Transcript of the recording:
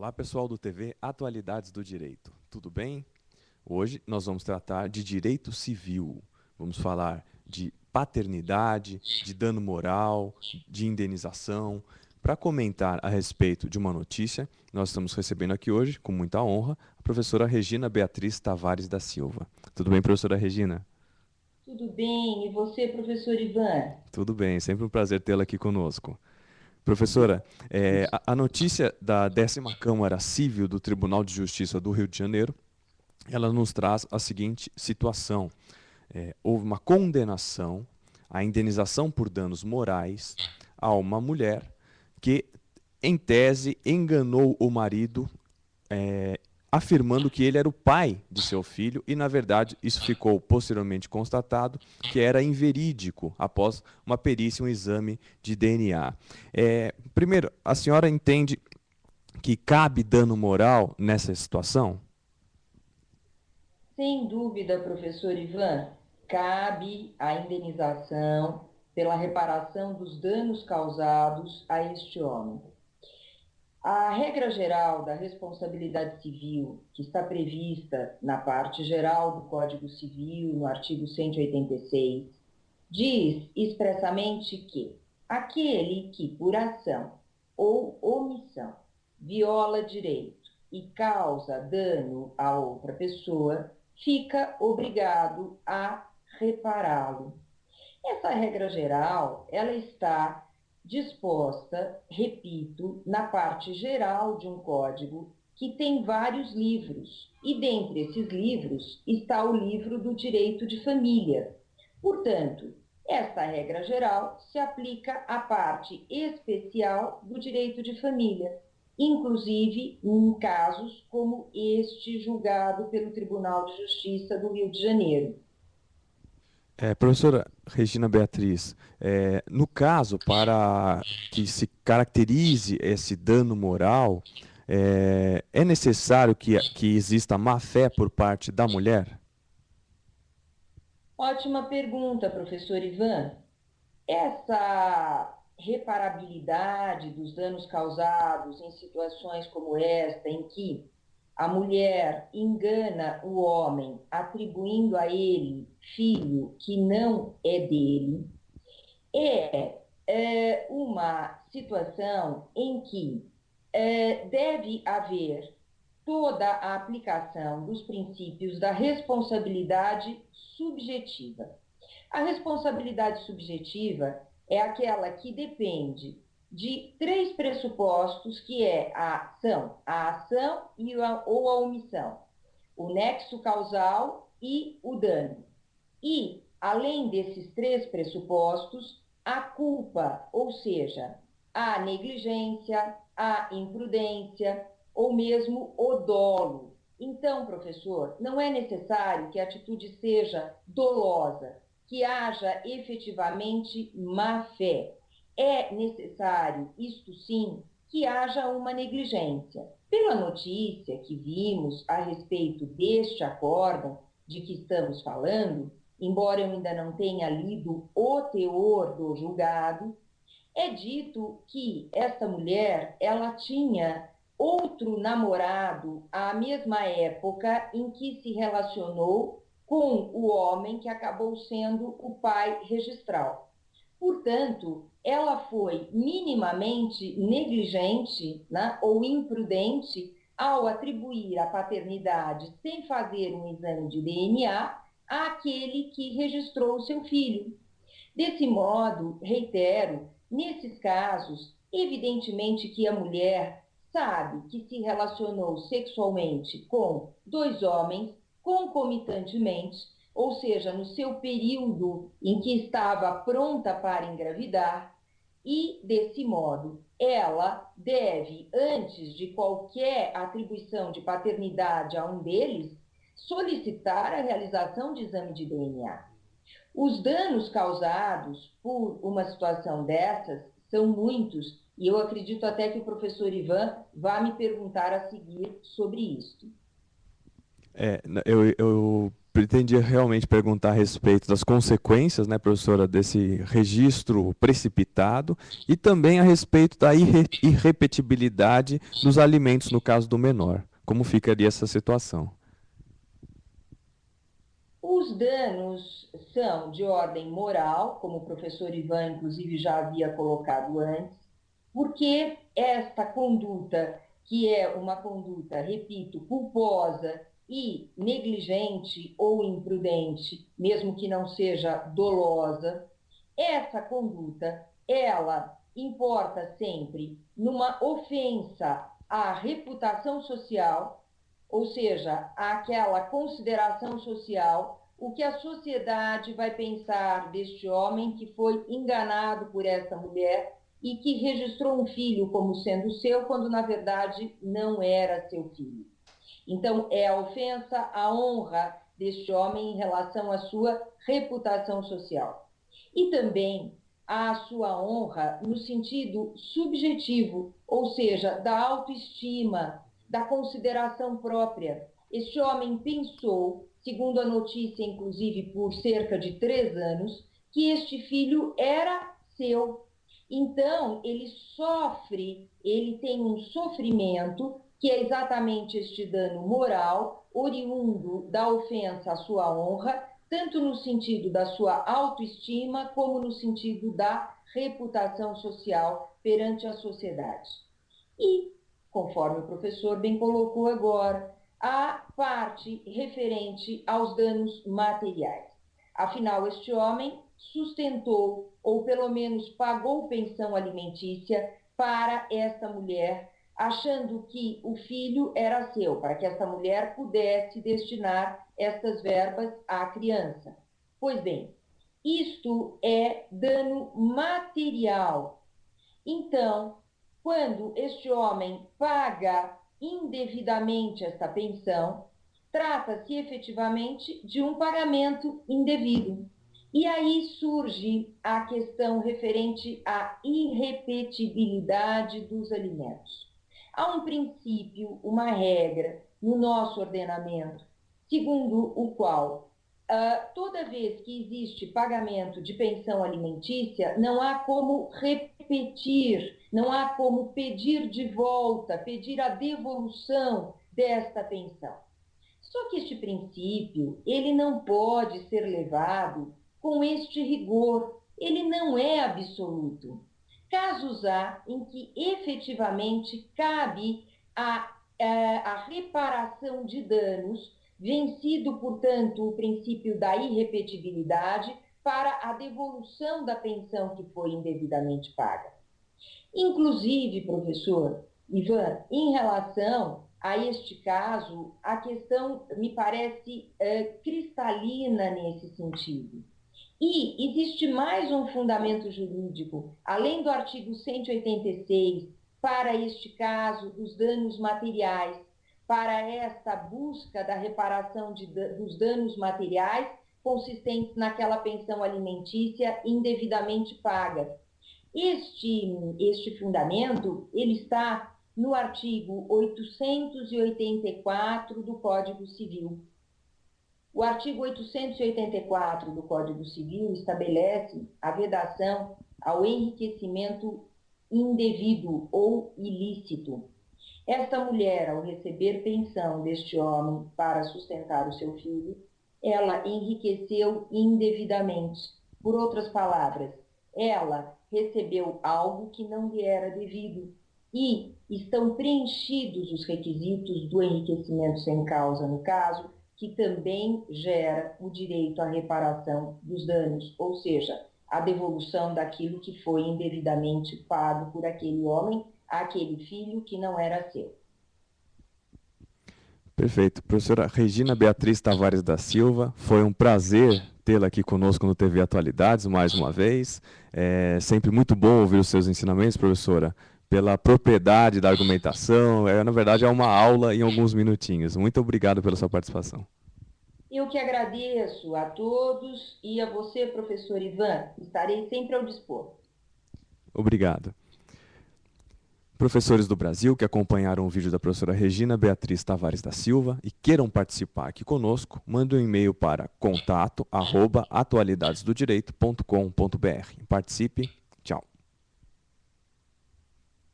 Olá, pessoal do TV Atualidades do Direito. Tudo bem? Hoje nós vamos tratar de direito civil. Vamos falar de paternidade, de dano moral, de indenização. Para comentar a respeito de uma notícia, nós estamos recebendo aqui hoje, com muita honra, a professora Regina Beatriz Tavares da Silva. Tudo bem, professora Regina? Tudo bem, e você, professor Ivan? Tudo bem, sempre um prazer tê-la aqui conosco. Professora, a notícia da 10ª Câmara Civil do Tribunal de Justiça do Rio de Janeiro, ela nos traz a seguinte situação. Houve uma condenação à indenização por danos morais a uma mulher que, em tese, enganou o marido, afirmando que ele era o pai de seu filho e, na verdade, isso ficou posteriormente constatado que era inverídico após uma perícia, um exame de DNA. Primeiro, a senhora entende que cabe dano moral nessa situação? Sem dúvida, professor Ivan, cabe a indenização pela reparação dos danos causados a este homem. A regra geral da responsabilidade civil, que está prevista na parte geral do Código Civil, no artigo 186, diz expressamente que aquele que, por ação ou omissão, viola direito e causa dano a outra pessoa, fica obrigado a repará-lo. Essa regra geral, ela está disposta, repito, na parte geral de um código que tem vários livros, e dentre esses livros está o livro do direito de família. Portanto, esta regra geral se aplica à parte especial do direito de família, inclusive em casos como este julgado pelo Tribunal de Justiça do Rio de Janeiro. Professora Regina Beatriz, no caso, para que se caracterize esse dano moral, é necessário que exista má-fé por parte da mulher? Ótima pergunta, professor Ivan. Essa reparabilidade dos danos causados em situações como esta, em que a mulher engana o homem, atribuindo a ele filho que não é dele, é uma situação em que deve haver toda a aplicação dos princípios da responsabilidade subjetiva. A responsabilidade subjetiva é aquela que depende de três pressupostos, que é a ação ou a omissão, o nexo causal e o dano. E, além desses três pressupostos, a culpa, ou seja, a negligência, a imprudência ou mesmo o dolo. Então, professor, não é necessário que a atitude seja dolosa, que haja efetivamente má fé. É necessário, isto sim, que haja uma negligência. Pela notícia que vimos a respeito deste acórdão de que estamos falando, embora eu ainda não tenha lido o teor do julgado, é dito que esta mulher, ela tinha outro namorado à mesma época em que se relacionou com o homem que acabou sendo o pai registral. Portanto, ela foi minimamente negligente, né, ou imprudente ao atribuir a paternidade sem fazer um exame de DNA àquele que registrou o seu filho. Desse modo, reitero, nesses casos, evidentemente que a mulher sabe que se relacionou sexualmente com dois homens concomitantemente, ou seja, no seu período em que estava pronta para engravidar, e desse modo ela deve, antes de qualquer atribuição de paternidade a um deles, solicitar a realização de exame de DNA. Os danos causados por uma situação dessas são muitos, e eu acredito até que o professor Ivan vá me perguntar a seguir sobre isso. pretendia realmente perguntar a respeito das consequências, né, professora, desse registro precipitado e também a respeito da irrepetibilidade dos alimentos no caso do menor. Como ficaria essa situação? Os danos são de ordem moral, como o professor Ivan, inclusive, já havia colocado antes, porque esta conduta, que é uma conduta, repito, culposa e negligente ou imprudente, mesmo que não seja dolosa, essa conduta, ela importa sempre numa ofensa à reputação social, ou seja, àquela consideração social, o que a sociedade vai pensar deste homem que foi enganado por essa mulher e que registrou um filho como sendo seu, quando na verdade não era seu filho. Então, é a ofensa à honra deste homem em relação à sua reputação social. E também à sua honra no sentido subjetivo, ou seja, da autoestima, da consideração própria. Este homem pensou, segundo a notícia, inclusive por cerca de 3 anos, que este filho era seu. Então, ele sofre, ele tem um sofrimento que é exatamente este dano moral, oriundo da ofensa à sua honra, tanto no sentido da sua autoestima, como no sentido da reputação social perante a sociedade. E, conforme o professor bem colocou agora, a parte referente aos danos materiais. Afinal, este homem sustentou, ou pelo menos pagou pensão alimentícia para esta mulher, achando que o filho era seu, para que esta mulher pudesse destinar estas verbas à criança. Pois bem, isto é dano material. Então, quando este homem paga indevidamente esta pensão, trata-se efetivamente de um pagamento indevido. E aí surge a questão referente à irrepetibilidade dos alimentos. Há um princípio, uma regra no nosso ordenamento, segundo o qual toda vez que existe pagamento de pensão alimentícia, não há como repetir, não há como pedir de volta, pedir a devolução desta pensão. Só que este princípio, ele não pode ser levado com este rigor, ele não é absoluto. Casos há em que efetivamente cabe a reparação de danos, vencido, portanto, o princípio da irrepetibilidade, para a devolução da pensão que foi indevidamente paga. Inclusive, professor Ivan, em relação a este caso, a questão me parece cristalina nesse sentido. E existe mais um fundamento jurídico, além do artigo 186, para este caso dos danos materiais, para esta busca da reparação dos danos materiais consistentes naquela pensão alimentícia indevidamente paga. Este fundamento, ele está no artigo 884 do Código Civil. O artigo 884 do Código Civil estabelece a vedação ao enriquecimento indevido ou ilícito. Esta mulher, ao receber pensão deste homem para sustentar o seu filho, ela enriqueceu indevidamente. Por outras palavras, ela recebeu algo que não lhe era devido e estão preenchidos os requisitos do enriquecimento sem causa no caso, que também gera o direito à reparação dos danos, ou seja, a devolução daquilo que foi indevidamente pago por aquele homem àquele filho que não era seu. Perfeito. Professora Regina Beatriz Tavares da Silva, foi um prazer tê-la aqui conosco no TV Atualidades mais uma vez. É sempre muito bom ouvir os seus ensinamentos, professora, pela propriedade da argumentação. Na verdade, é uma aula em alguns minutinhos. Muito obrigado pela sua participação. Eu que agradeço a todos e a você, professor Ivan. Estarei sempre ao dispor. Obrigado. Professores do Brasil que acompanharam o vídeo da professora Regina Beatriz Tavares da Silva e queiram participar aqui conosco, mandem um e-mail para contato@atualidadesdodireito.com.br. Participe. Tchau.